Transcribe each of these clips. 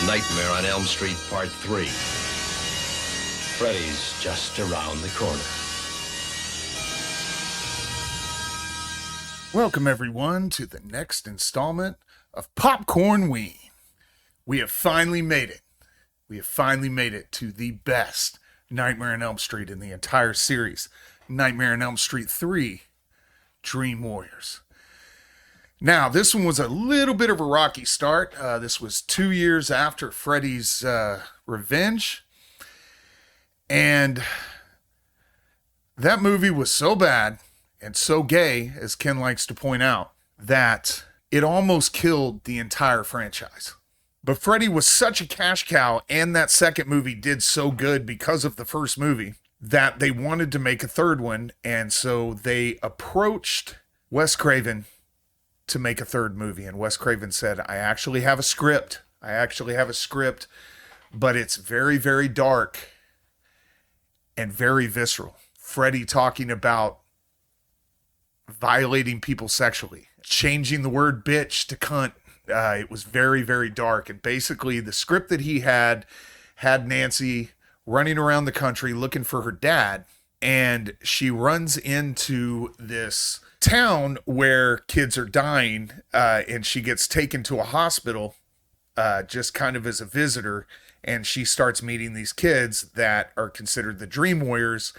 Nightmare on Elm Street Part 3. Freddy's just around the corner. Welcome, everyone, to the next installment of Popcornween. We have finally made it. We have finally made it to the best Nightmare on Elm Street in the entire series. Nightmare on Elm Street 3, Dream Warriors. Now, this one was a little bit of a rocky start. This was 2 years after Freddy's Revenge. And that movie was so bad and so gay, as Ken likes to point out, that it almost killed the entire franchise. But Freddy was such a cash cow, and that second movie did so good because of the first movie, that they wanted to make a third one. And so they approached Wes Craven to make a third movie. And Wes Craven said, I actually have a script, but it's very, very dark and very visceral. Freddy talking about violating people sexually, changing the word bitch to cunt. It was very, very dark. And basically the script that he had Nancy running around the country looking for her dad. And she runs into this town where kids are dying, and she gets taken to a hospital just kind of as a visitor, and she starts meeting these kids that are considered the Dream Warriors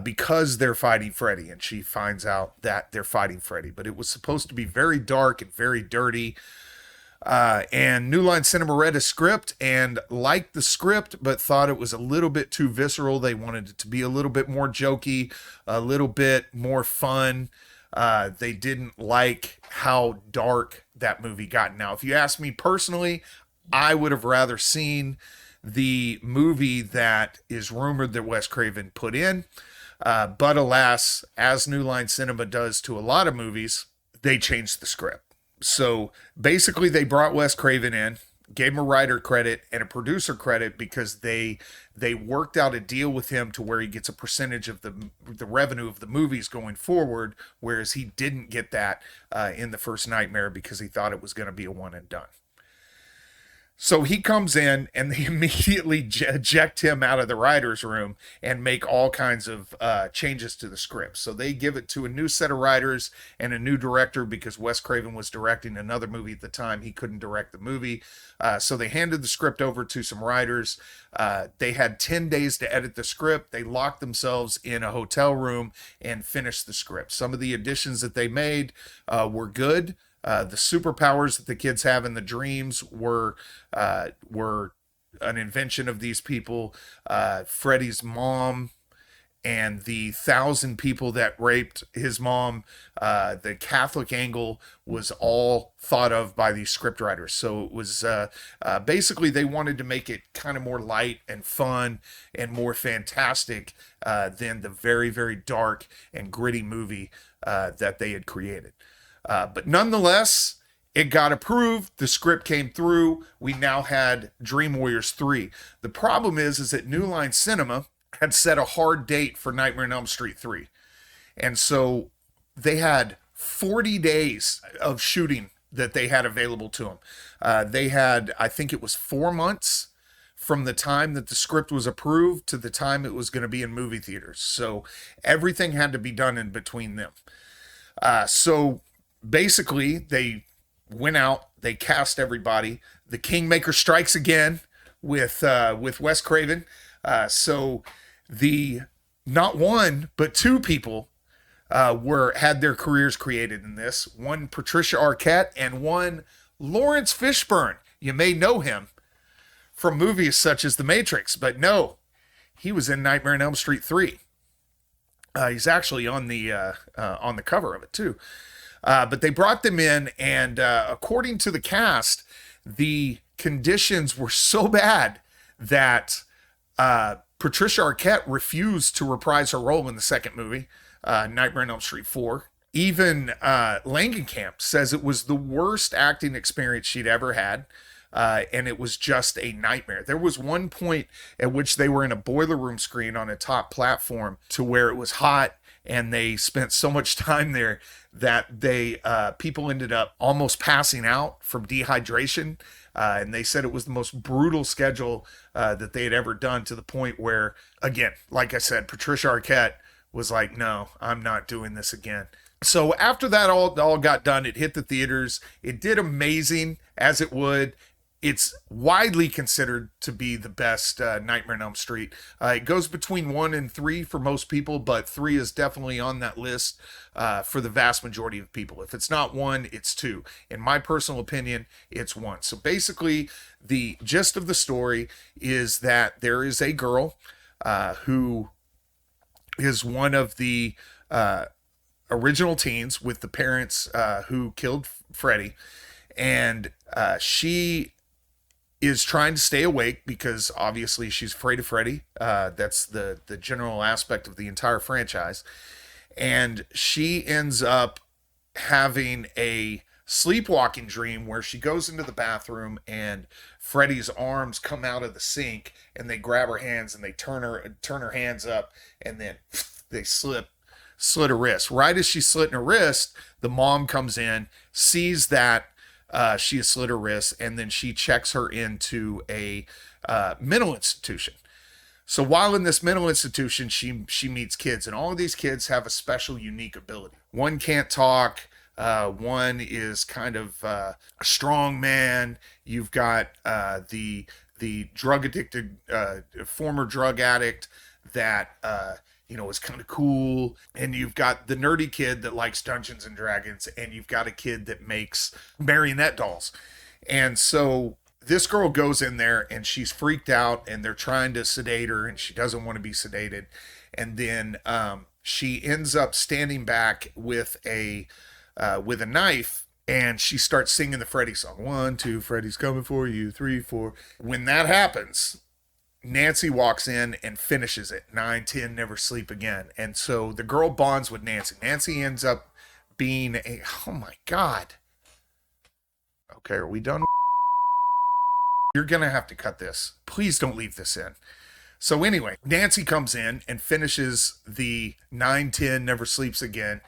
because they're fighting Freddy, and she finds out that they're fighting Freddy. But it was supposed to be very dark and very dirty, and New Line Cinema read a script and liked the script, but thought it was a little bit too visceral. They wanted it to be a little bit more jokey, a little bit more fun. They didn't like how dark that movie got. Now, if you ask me personally, I would have rather seen the movie that is rumored that Wes Craven put in. But alas, as New Line Cinema does to a lot of movies, they changed the script. So basically they brought Wes Craven in, gave him a writer credit and a producer credit because they worked out a deal with him to where he gets a percentage of the revenue of the movies going forward, whereas he didn't get that in the first Nightmare because he thought it was going to be a one and done. So he comes in and they immediately eject him out of the writer's room and make all kinds of changes to the script. So they give it to a new set of writers and a new director because Wes Craven was directing another movie at the time. He couldn't direct the movie. So they handed the script over to some writers. They had 10 days to edit the script. They locked themselves in a hotel room and finished the script. Some of the additions that they made were good. The superpowers that the kids have in the dreams were an invention of these people. Freddy's mom and the 1,000 people that raped his mom, the Catholic angle was all thought of by these scriptwriters. So it was basically they wanted to make it kind of more light and fun and more fantastic than the very, very dark and gritty movie that they had created. But nonetheless, it got approved. The script came through. We now had Dream Warriors 3. The problem is that New Line Cinema had set a hard date for Nightmare on Elm Street 3. And so they had 40 days of shooting that they had available to them. They had, I think it was 4 months from the time that the script was approved to the time it was going to be in movie theaters. So everything had to be done in between them. So basically, they went out, they cast everybody. The Kingmaker strikes again with Wes Craven. So the not one but two people had their careers created in this. One Patricia Arquette and one Lawrence Fishburne. You may know him from movies such as The Matrix, but no, he was in Nightmare on Elm Street 3. He's actually on the cover of it too. But they brought them in, and according to the cast, the conditions were so bad that Patricia Arquette refused to reprise her role in the second movie, Nightmare on Elm Street 4. Even Langenkamp says it was the worst acting experience she'd ever had. And it was just a nightmare. There was one point at which they were in a boiler room screen on a top platform to where it was hot, and they spent so much time there that people ended up almost passing out from dehydration. And they said it was the most brutal schedule that they had ever done, to the point where, again, like I said, Patricia Arquette was like, no, I'm not doing this again. So after that all got done, it hit the theaters. It did amazing, as it would. It's widely considered to be the best Nightmare on Elm Street. It goes between 1 and 3 for most people, but 3 is definitely on that list for the vast majority of people. If it's not 1, it's 2. In my personal opinion, it's 1. So basically, the gist of the story is that there is a girl who is one of the original teens with the parents who killed Freddy, and she is trying to stay awake because obviously she's afraid of Freddy. That's the general aspect of the entire franchise. And she ends up having a sleepwalking dream where she goes into the bathroom and Freddy's arms come out of the sink, and they grab her hands and they turn her hands up, and then they slit her wrist. Right as she's slitting her wrist, the mom comes in, sees that she has slit her wrist, and then she checks her into a mental institution. So while in this mental institution, she meets kids, and all of these kids have a special, unique ability. One can't talk. One is kind of a strong man. You've got the drug addicted, former drug addict that is kind of cool. And you've got the nerdy kid that likes Dungeons and Dragons, and you've got a kid that makes marionette dolls. And so this girl goes in there and she's freaked out, and they're trying to sedate her, and she doesn't want to be sedated. And then she ends up standing back with a knife, and she starts singing the Freddy song. 1, 2, Freddy's coming for you. 3, 4. When that happens, Nancy walks in and finishes it. 9, 10, never sleep again. And so the girl bonds with Nancy. Nancy ends up being oh my God. Okay, are we done? You're going to have to cut this. Please don't leave this in. So anyway, Nancy comes in and finishes the 9, 10, never sleeps again.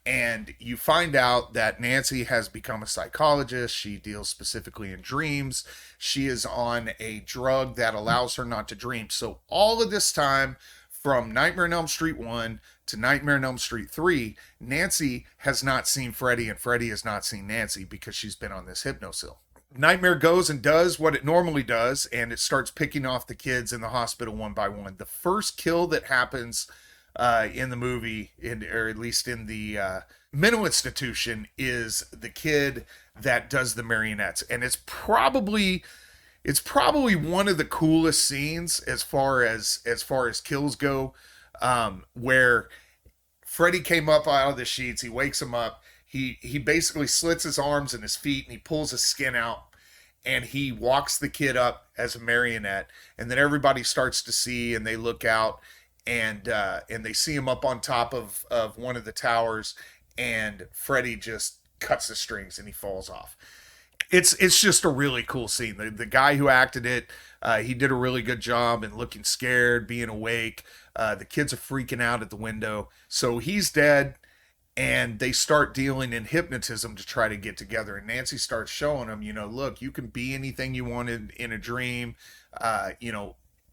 And you find out that Nancy has become a psychologist. She deals specifically in dreams. She is on a drug that allows her not to dream. So all of this time, from Nightmare on Elm Street 1 to Nightmare on Elm Street 3, Nancy has not seen Freddy, and Freddy has not seen Nancy because she's been on this hypnosil. Nightmare goes and does what it normally does, and it starts picking off the kids in the hospital one by one. The first kill that happens in the movie, or at least in the mental institution, is the kid that does the marionettes, and it's probably one of the coolest scenes as far as kills go, where Freddy came up out of the sheets. He wakes him up. He basically slits his arms and his feet, and he pulls his skin out, and he walks the kid up as a marionette, and then everybody starts to see, and they look out, and they see him up on top of one of the towers, and Freddy just cuts the strings and he falls off. It's just a really cool scene. The guy who acted it, he did a really good job in looking scared, being awake. The kids are freaking out at the window. So he's dead, and they start dealing in hypnotism to try to get together. And Nancy starts showing them, look, you can be anything you wanted in a dream,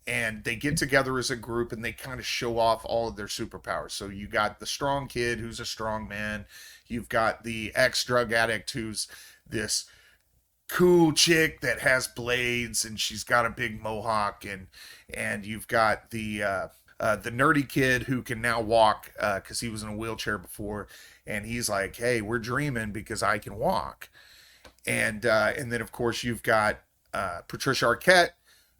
and they get together as a group, and they kind of show off all of their superpowers. So you got the strong kid who's a strong man. You've got the ex-drug addict who's this cool chick that has blades, and she's got a big mohawk, and you've got the nerdy kid who can now walk because he was in a wheelchair before, and he's like, hey, we're dreaming because I can walk. And then of course you've got Patricia Arquette,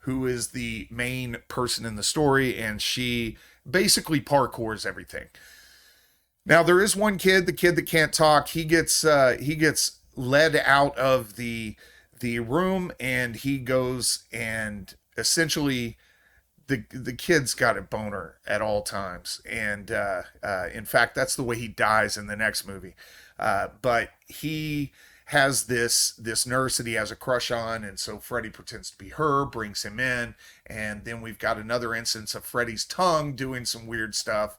who is the main person in the story, and she basically parkours everything. Now there is one kid, the kid that can't talk. He gets led out of the room, and he goes and essentially the kid's got a boner at all times, and in fact that's the way he dies in the next movie. But he has this nurse that he has a crush on, and so Freddy pretends to be her, brings him in, and then we've got another instance of Freddy's tongue doing some weird stuff.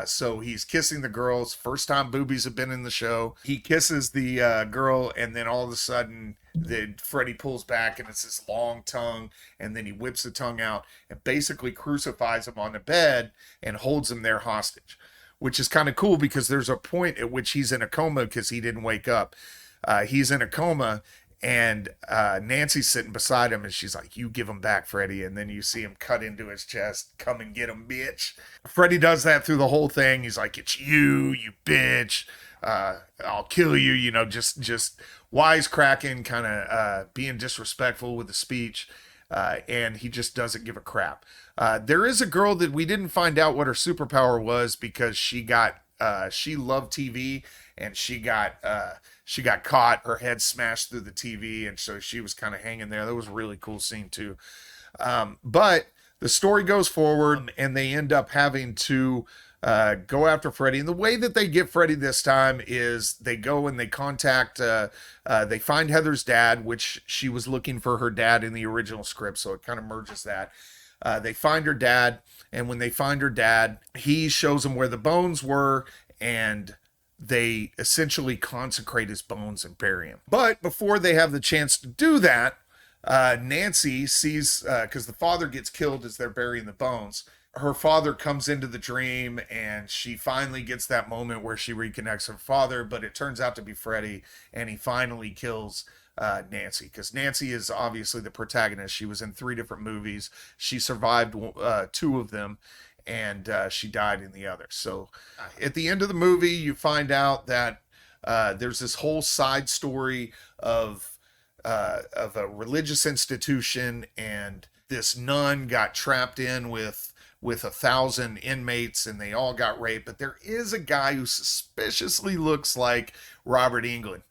So he's kissing the girls. First time boobies have been in the show. He kisses the girl, and then all of a sudden, Freddy pulls back, and it's this long tongue, and then he whips the tongue out and basically crucifies him on the bed and holds him there hostage, which is kind of cool because there's a point at which he's in a coma because he didn't wake up. He's in a coma, and Nancy's sitting beside him, and she's like, "You give him back, Freddy." And then you see him cut into his chest. "Come and get him, bitch." Freddy does that through the whole thing. He's like, "It's you, you bitch. I'll kill you." You know, just wisecracking, kind of being disrespectful with the speech. And he just doesn't give a crap. There is a girl that we didn't find out what her superpower was because she loved TV, and she got caught, her head smashed through the TV, and so she was kind of hanging there. That was a really cool scene too. But the story goes forward, and they end up having to go after Freddy. And the way that they get Freddy this time is they go and they contact, they find Heather's dad, which she was looking for her dad in the original script, so it kind of merges that. They find her dad, and when they find her dad, he shows them where the bones were, and they essentially consecrate his bones and bury him. But before they have the chance to do that, Nancy sees, because the father gets killed as they're burying the bones, her father comes into the dream, and she finally gets that moment where she reconnects her father, but it turns out to be Freddy, and he finally kills Nancy, because Nancy is obviously the protagonist. She was in 3 different movies. She survived 2 of them, and she died in the other. So at the end of the movie, you find out that there's this whole side story of a religious institution, and this nun got trapped in with 1,000 inmates, and they all got raped. But there is a guy who suspiciously looks like Robert Englund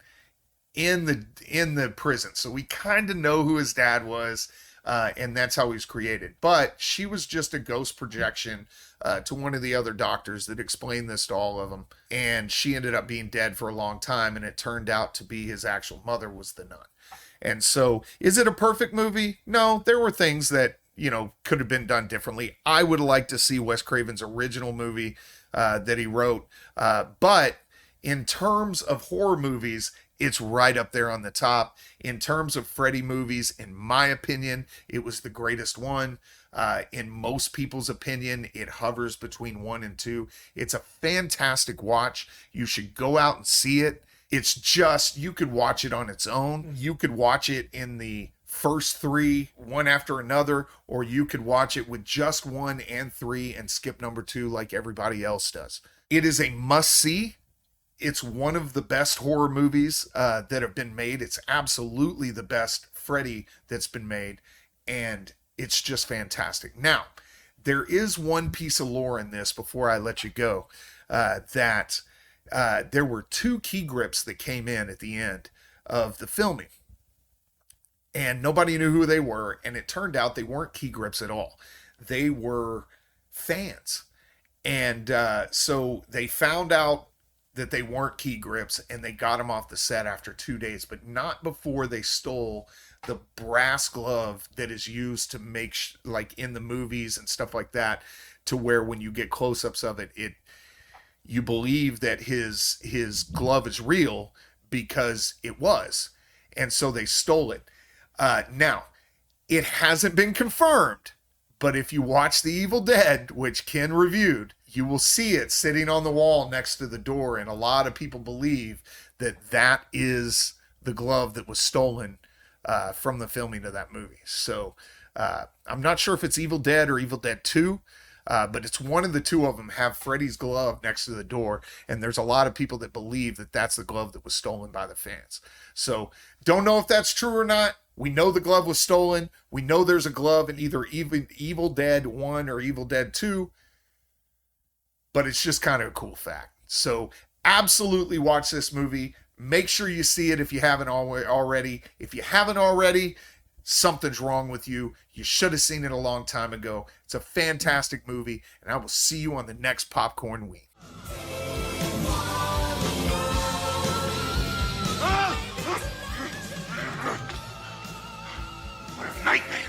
in the prison, so we kind of know who his dad was. And that's how he's created. But she was just a ghost projection to one of the other doctors that explained this to all of them. And she ended up being dead for a long time, and it turned out to be his actual mother was the nun. And so, is it a perfect movie? No, there were things that, could have been done differently. I would like to see Wes Craven's original movie that he wrote. But in terms of horror movies, it's right up there on the top. In terms of Freddy movies, in my opinion, it was the greatest one. In most people's opinion, it hovers between 1 and 2. It's a fantastic watch. You should go out and see it. It's just, you could watch it on its own. You could watch it in the first 3, one after another, or you could watch it with just 1 and 3 and skip number 2 like everybody else does. It is a must-see. It's one of the best horror movies that have been made. It's absolutely the best Freddy that's been made, and it's just fantastic. Now, there is one piece of lore in this before I let you go, that there were 2 key grips that came in at the end of the filming, and nobody knew who they were, and it turned out they weren't key grips at all. They were fans, and so they found out that they weren't key grips, and they got them off the set after 2 days, but not before they stole the brass glove that is used to make like in the movies and stuff like that, to where when you get close-ups of it, you believe that his glove is real because it was, and so they stole it. Now, it hasn't been confirmed, but if you watch The Evil Dead, which Ken reviewed, you will see it sitting on the wall next to the door, and a lot of people believe that is the glove that was stolen from the filming of that movie. So I'm not sure if it's Evil Dead or Evil Dead 2, but it's one of the 2 of them have Freddy's glove next to the door, and there's a lot of people that believe that that's the glove that was stolen by the fans. So don't know if that's true or not. We know the glove was stolen. We know there's a glove in either Evil Dead 1 or Evil Dead 2. But it's just kind of a cool fact. So absolutely watch this movie. Make sure you see it if you haven't already. If you haven't already, something's wrong with you. You should have seen it a long time ago. It's a fantastic movie, and I will see you on the next Popcornween. Nightmare.